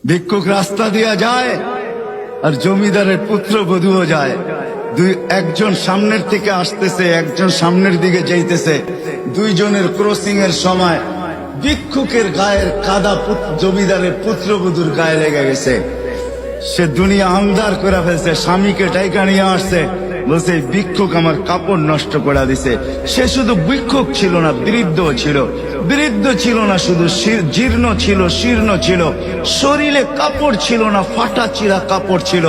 ভিক্ষুক রাস্তা দিয়া যায় আর জমিদারের পুত্রবধূও যায়। একজন সামনের থেকে আসতেছে, একজন সামনের দিকে যাইতেছে। দুইজনের ক্রসিং এর সময় ভিক্ষুকের গায়ের কাদা জমিদারের পুত্রবধূর গায়ে লেগে গেছে। সে দুনিয়া আন্ধার করে ফেলছে, স্বামীকে টাইকা নিয়ে আসছে, বলছে ভিক্ষুক আমার কাপড় নষ্ট করে দিছে। সে শুধু ভিক্ষুক ছিল না, বৃদ্ধ ছিল। বৃদ্ধ ছিল না শুধু, জীর্ণ ছিল, শীর্ণ ছিল। শরীরে কাপড় ছিল না, ফাটা চিরা কাপড় ছিল।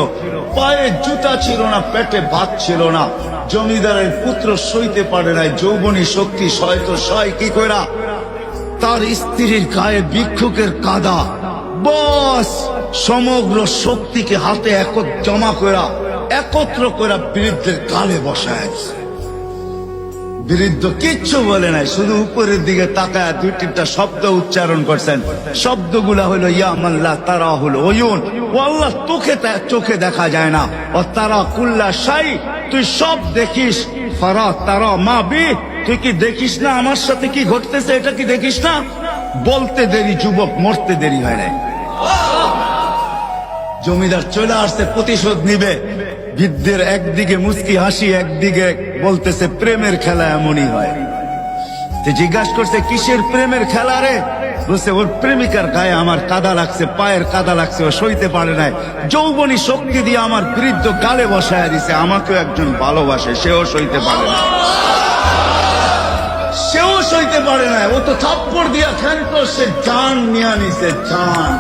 পায়ে জুতা ছিল না, পেটে ভাত ছিল না। জমিদারের পুত্র সইতে পারে নাই, যৌবনী শক্তি সয় তো সয় কি কইরা। তার স্ত্রীর গায়ে ভিক্ষুকের কাদা, বস সমগ্র শক্তিকে হাতে জমা করা, একত্র করা বৃদ্ধের গালে বসায়। বৃদ্ধ কিচ্ছু বলে নাই, শুধু উপরের দিকে তাকায় দুই তিনটা শব্দ উচ্চারণ করছেন। শব্দগুলা হলো ইয়া মাল্লাহ তারা হলো ওয়ুন, ও আল্লাহ চোখে দেখা যায় না। ও তারা কুল্লা শাই, তুই সব দেখিস। ফারা তারা মা বি, তুই কি দেখিস না আমার সাথে কি ঘটতেছে, এটা কি দেখিস না? বলতে দেরি যুবক, মরতে দেরি হয় নাই। জমিদার চলে আসছে, প্রতিশোধ নিবে। বৃদ্ধের একদিকে মুস্কি হাসি, একদিকে বলতেছে প্রেমের খেলা এমনই হয়। জিজ্ঞাসা করছে কিসের প্রেমের খেলা রে? বলছে ওর প্রেমিকার গায়ে আমার কাদা লাগছে, পায়ের কাদা লাগছে, ও সইতে পারে নাই। যৌবনী শক্তি দিয়ে আমার বৃদ্ধ গালে বসায় দিছে। আমাকেও একজন ভালোবাসে, সেও সইতে পারে না, সেও সইতে পারে না। ও তো থাপ্পড় দিয়া খেলতো, সে জান নিয়ে নিছে, জান।